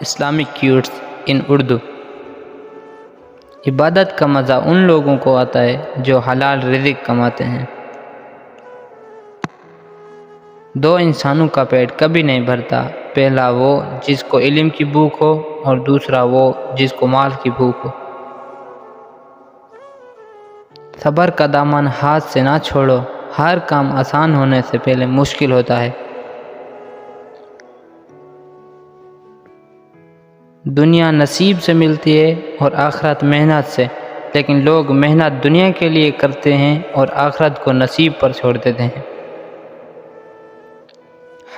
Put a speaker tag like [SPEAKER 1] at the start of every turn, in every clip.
[SPEAKER 1] Islamic quotes in Urdu. عبادت کا مزہ ان لوگوں کو آتا ہے جو حلال رزق کماتے ہیں۔ دو انسانوں کا پیٹ کبھی نہیں بھرتا، پہلا وہ جس کو علم کی بھوک ہو اور دوسرا وہ جس کو مال کی بھوک ہو۔ صبر کا دامن ہاتھ سے نہ چھوڑو، ہر کام آسان ہونے سے پہلے مشکل ہوتا ہے۔ دنیا نصیب سے ملتی ہے اور آخرت محنت سے، لیکن لوگ محنت دنیا کے لیے کرتے ہیں اور آخرت کو نصیب پر چھوڑ دیتے ہیں۔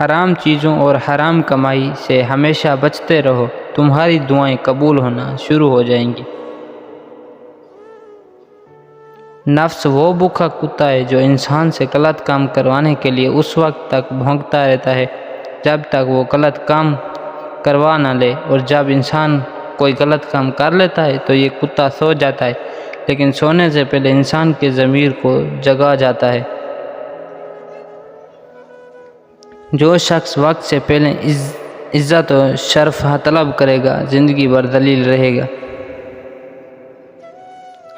[SPEAKER 1] حرام چیزوں اور حرام کمائی سے ہمیشہ بچتے رہو، تمہاری دعائیں قبول ہونا شروع ہو جائیں گی۔ نفس وہ بھوکا کتا ہے جو انسان سے غلط کام کروانے کے لیے اس وقت تک بھونکتا رہتا ہے جب تک وہ غلط کام کروا نہ لے، اور جب انسان کوئی غلط کام کر لیتا ہے تو یہ کتا سو جاتا ہے، لیکن سونے سے پہلے انسان کے ضمیر کو جگا جاتا ہے۔ جو شخص وقت سے پہلے عزت و شرف طلب کرے گا زندگی بھر ذلیل رہے گا۔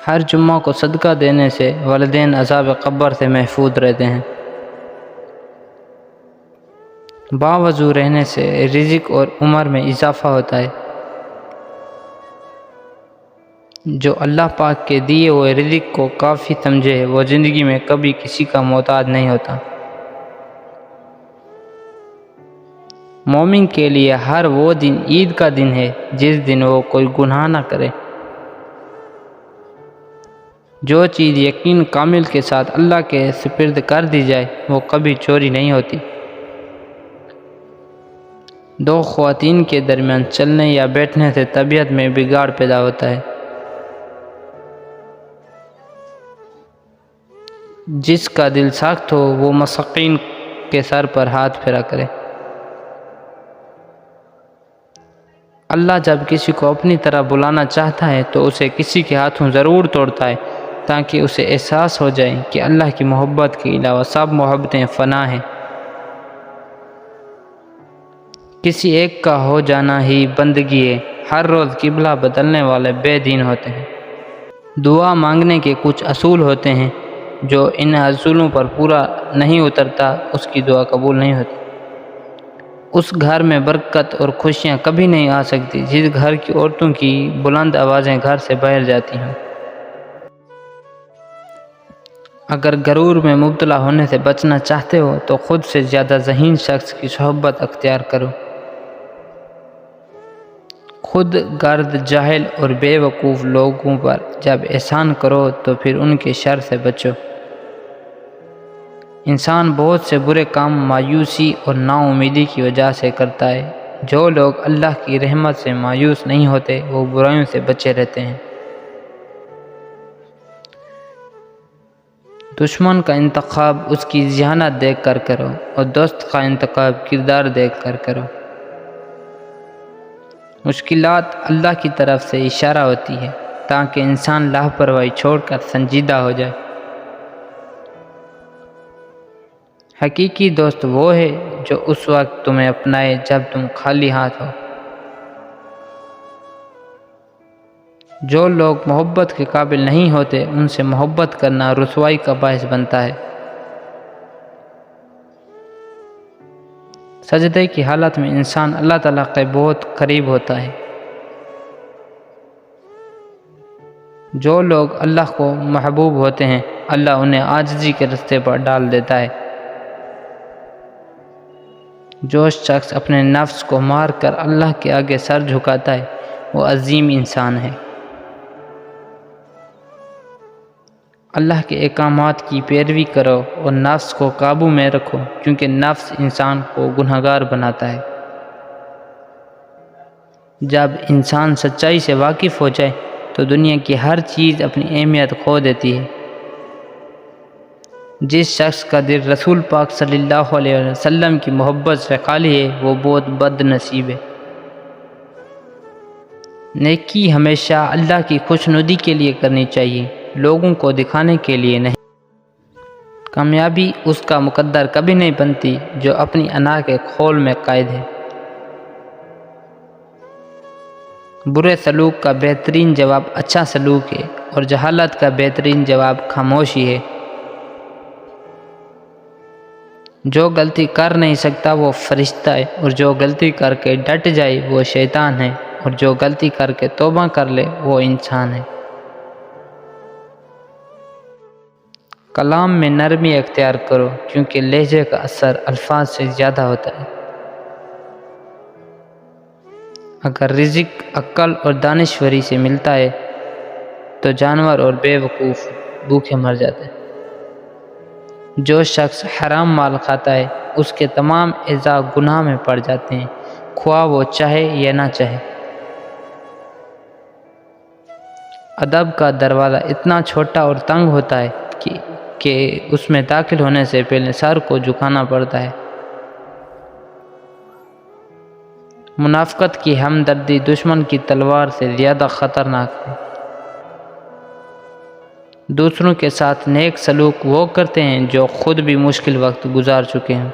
[SPEAKER 1] ہر جمعہ کو صدقہ دینے سے والدین عذاب قبر سے محفوظ رہتے ہیں۔ باوضو رہنے سے رزق اور عمر میں اضافہ ہوتا ہے۔ جو اللہ پاک کے دیے ہوئے رزق کو کافی سمجھے وہ زندگی میں کبھی کسی کا محتاج نہیں ہوتا۔ مومن کے لیے ہر وہ دن عید کا دن ہے جس دن وہ کوئی گناہ نہ کرے۔ جو چیز یقین کامل کے ساتھ اللہ کے سپرد کر دی جائے وہ کبھی چوری نہیں ہوتی۔ دو خواتین کے درمیان چلنے یا بیٹھنے سے طبیعت میں بگاڑ پیدا ہوتا ہے۔ جس کا دل سخت ہو وہ مسکین کے سر پر ہاتھ پھیرا کرے۔ اللہ جب کسی کو اپنی طرح بلانا چاہتا ہے تو اسے کسی کے ہاتھوں ضرور توڑتا ہے تاکہ اسے احساس ہو جائے کہ اللہ کی محبت کے علاوہ سب محبتیں فنا ہیں۔ کسی ایک کا ہو جانا ہی بندگی ہے، ہر روز قبلہ بدلنے والے بے دین ہوتے ہیں۔ دعا مانگنے کے کچھ اصول ہوتے ہیں، جو ان اصولوں پر پورا نہیں اترتا اس کی دعا قبول نہیں ہوتی۔ اس گھر میں برکت اور خوشیاں کبھی نہیں آ سکتی جس گھر کی عورتوں کی بلند آوازیں گھر سے باہر جاتی ہیں۔ اگر غرور میں مبتلا ہونے سے بچنا چاہتے ہو تو خود سے زیادہ ذہین شخص کی صحبت اختیار کرو۔ خود غرض جاہل اور بے وقوف لوگوں پر جب احسان کرو تو پھر ان کے شر سے بچو۔ انسان بہت سے برے کام مایوسی اور نا امیدی کی وجہ سے کرتا ہے۔ جو لوگ اللہ کی رحمت سے مایوس نہیں ہوتے وہ برائیوں سے بچے رہتے ہیں۔ دشمن کا انتخاب اس کی ذہانت دیکھ کر کرو اور دوست کا انتخاب کردار دیکھ کر کرو۔ مشکلات اللہ کی طرف سے اشارہ ہوتی ہے تاکہ انسان لاپرواہی چھوڑ کر سنجیدہ ہو جائے۔ حقیقی دوست وہ ہے جو اس وقت تمہیں اپنائے جب تم خالی ہاتھ ہو۔ جو لوگ محبت کے قابل نہیں ہوتے ان سے محبت کرنا رسوائی کا باعث بنتا ہے۔ سجدے کی حالت میں انسان اللہ تعالیٰ کے بہت قریب ہوتا ہے۔ جو لوگ اللہ کو محبوب ہوتے ہیں اللہ انہیں عاجزی کے رستے پر ڈال دیتا ہے۔ جو شخص اپنے نفس کو مار کر اللہ کے آگے سر جھکاتا ہے وہ عظیم انسان ہے۔ اللہ کے احکامات کی پیروی کرو اور نفس کو قابو میں رکھو کیونکہ نفس انسان کو گنہگار بناتا ہے۔ جب انسان سچائی سے واقف ہو جائے تو دنیا کی ہر چیز اپنی اہمیت کھو دیتی ہے۔ جس شخص کا دل رسول پاک صلی اللہ علیہ وسلم کی محبت سے خالی ہے وہ بہت بد نصیب ہے۔ نیکی ہمیشہ اللہ کی خوشنودی کے لیے کرنی چاہیے، لوگوں کو دکھانے کے لیے نہیں۔ کامیابی اس کا مقدر کبھی نہیں بنتی جو اپنی انا کے کھول میں قائد ہے۔ برے سلوک کا بہترین جواب اچھا سلوک ہے اور جہالت کا بہترین جواب خاموشی ہے۔ جو غلطی کر نہیں سکتا وہ فرشتہ ہے، اور جو غلطی کر کے ڈٹ جائے وہ شیطان ہے، اور جو غلطی کر کے توبہ کر لے وہ انسان ہے۔ کلام میں نرمی اختیار کرو، کیونکہ لہجے کا اثر الفاظ سے زیادہ ہوتا ہے۔ اگر رزق عقل اور دانشوری سے ملتا ہے تو جانور اور بے وقوف بھوکے مر جاتے ہیں۔ جو شخص حرام مال کھاتا ہے اس کے تمام اعضاء گناہ میں پڑ جاتے ہیں، خواہ وہ چاہے یا نہ چاہے۔ ادب کا دروازہ اتنا چھوٹا اور تنگ ہوتا ہے کہ اس میں داخل ہونے سے پہلے سر کو جھکانا پڑتا ہے۔ منافقت کی ہمدردی دشمن کی تلوار سے زیادہ خطرناک ہے۔ دوسروں کے ساتھ نیک سلوک وہ کرتے ہیں جو خود بھی مشکل وقت گزار چکے ہیں۔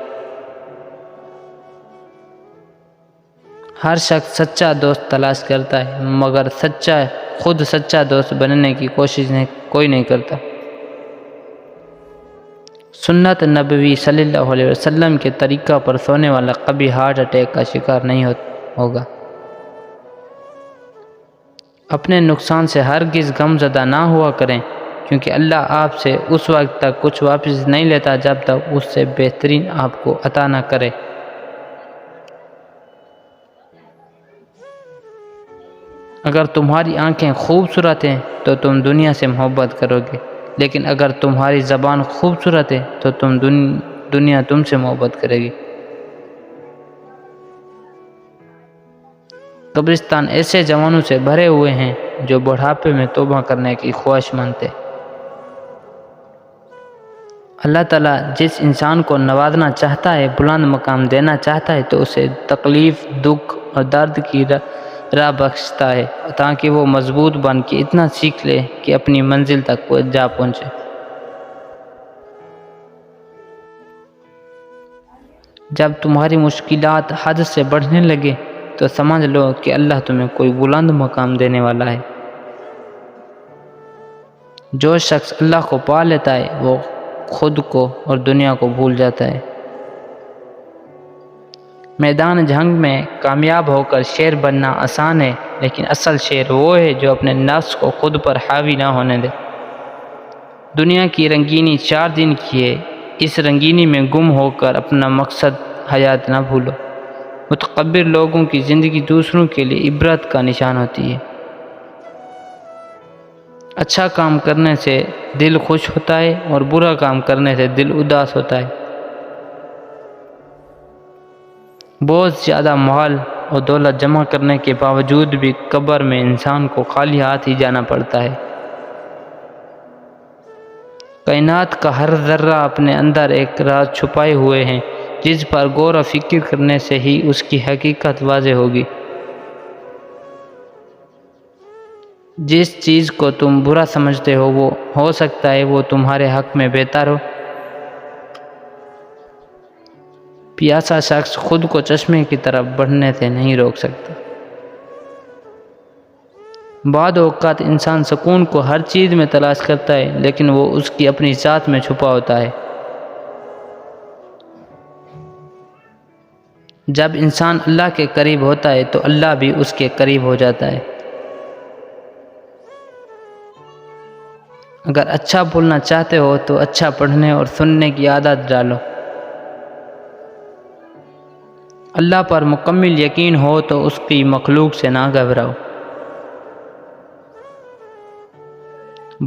[SPEAKER 1] ہر شخص سچا دوست تلاش کرتا ہے، مگر خود سچا دوست بننے کی کوشش کوئی نہیں کرتا۔ سنت نبوی صلی اللہ علیہ وسلم کے طریقہ پر سونے والا کبھی ہارٹ اٹیک کا شکار نہیں ہوگا۔ اپنے نقصان سے ہرگز غم زدہ نہ ہوا کریں، کیونکہ اللہ آپ سے اس وقت تک کچھ واپس نہیں لیتا جب تک اس سے بہترین آپ کو عطا نہ کرے۔ اگر تمہاری آنکھیں خوبصورت ہیں تو تم دنیا سے محبت کرو گے، لیکن اگر تمہاری زبان خوبصورت ہے تو دنیا تم سے محبت کرے گی۔ قبرستان ایسے جوانوں سے بھرے ہوئے ہیں جو بڑھاپے میں توبہ کرنے کی خواہش مندتے۔ اللہ تعالیٰ جس انسان کو نوازنا چاہتا ہے، بلند مقام دینا چاہتا ہے، تو اسے تکلیف، دکھ اور درد کی راہ بخشتا ہے تاکہ وہ مضبوط بن کے اتنا سیکھ لے کہ اپنی منزل تک جا پہنچے۔ جب تمہاری مشکلات حد سے بڑھنے لگے تو سمجھ لو کہ اللہ تمہیں کوئی بلند مقام دینے والا ہے۔ جو شخص اللہ کو پا لیتا ہے وہ خود کو اور دنیا کو بھول جاتا ہے۔ میدان جنگ میں کامیاب ہو کر شیر بننا آسان ہے، لیکن اصل شیر وہ ہے جو اپنے نفس کو خود پر حاوی نہ ہونے دے۔ دنیا کی رنگینی 4 دن کی ہے، اس رنگینی میں گم ہو کر اپنا مقصد حیات نہ بھولو۔ متکبر لوگوں کی زندگی دوسروں کے لیے عبرت کا نشان ہوتی ہے۔ اچھا کام کرنے سے دل خوش ہوتا ہے اور برا کام کرنے سے دل اداس ہوتا ہے۔ بہت زیادہ مال اور دولت جمع کرنے کے باوجود بھی قبر میں انسان کو خالی ہاتھ ہی جانا پڑتا ہے۔ کائنات کا ہر ذرہ اپنے اندر ایک راز چھپائے ہوئے ہیں، جس پر غور و فکر کرنے سے ہی اس کی حقیقت واضح ہوگی۔ جس چیز کو تم برا سمجھتے ہو وہ ہو سکتا ہے وہ تمہارے حق میں بہتر ہو۔ پیاسا شخص خود کو چشمے کی طرف بڑھنے سے نہیں روک سکتا۔ بعض اوقات انسان سکون کو ہر چیز میں تلاش کرتا ہے، لیکن وہ اس کی اپنی ذات میں چھپا ہوتا ہے۔ جب انسان اللہ کے قریب ہوتا ہے تو اللہ بھی اس کے قریب ہو جاتا ہے۔ اگر اچھا بولنا چاہتے ہو تو اچھا پڑھنے اور سننے کی عادت ڈالو۔ اللہ پر مکمل یقین ہو تو اس کی مخلوق سے نہ گھبراؤ۔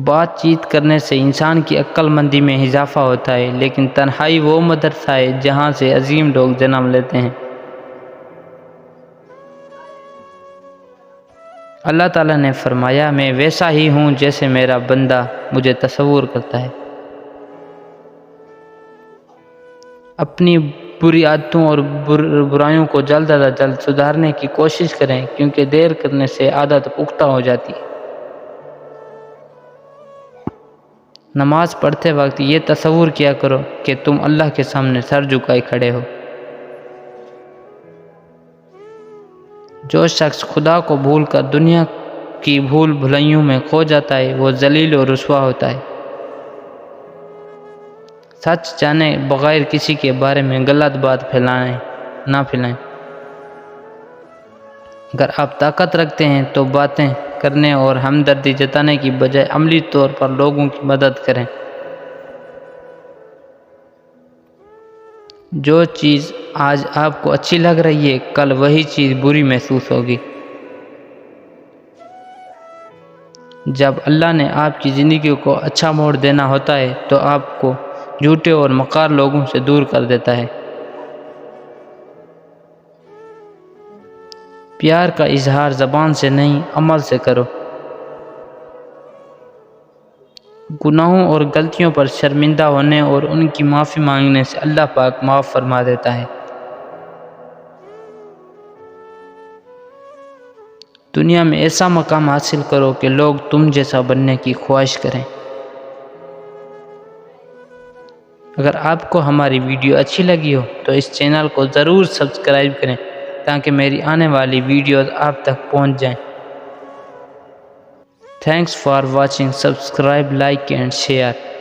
[SPEAKER 1] بات چیت کرنے سے انسان کی عقل مندی میں اضافہ ہوتا ہے، لیکن تنہائی وہ مدرسہ ہے جہاں سے عظیم لوگ جنم لیتے ہیں۔ اللہ تعالیٰ نے فرمایا، میں ویسا ہی ہوں جیسے میرا بندہ مجھے تصور کرتا ہے۔ اپنی بری عادتوں اور برائیوں کو جلد از جلد سدھارنے کی کوشش کریں، کیونکہ دیر کرنے سے عادت پختہ ہو جاتی ہے۔ نماز پڑھتے وقت یہ تصور کیا کرو کہ تم اللہ کے سامنے سر جھکائے کھڑے ہو۔ جو شخص خدا کو بھول کر دنیا کی بھول بھلائیوں میں کھو جاتا ہے وہ ذلیل و رسوا ہوتا ہے۔ سچ جانے بغیر کسی کے بارے میں غلط بات نہ پھیلائیں۔ اگر آپ طاقت رکھتے ہیں تو باتیں کرنے اور ہمدردی جتانے کی بجائے عملی طور پر لوگوں کی مدد کریں۔ جو چیز آج آپ کو اچھی لگ رہی ہے کل وہی چیز بری محسوس ہوگی۔ جب اللہ نے آپ کی زندگی کو اچھا موڑ دینا ہوتا ہے تو آپ کو جھوٹے اور مکار لوگوں سے دور کر دیتا ہے۔ پیار کا اظہار زبان سے نہیں عمل سے کرو۔ گناہوں اور غلطیوں پر شرمندہ ہونے اور ان کی معافی مانگنے سے اللہ پاک معاف فرما دیتا ہے۔ دنیا میں ایسا مقام حاصل کرو کہ لوگ تم جیسا بننے کی خواہش کریں۔ اگر آپ کو ہماری ویڈیو اچھی لگی ہو تو اس چینل کو ضرور سبسکرائب کریں تاکہ میری آنے والی ویڈیوز آپ تک پہنچ جائیں۔ Thanks for watching. Subscribe, like and share.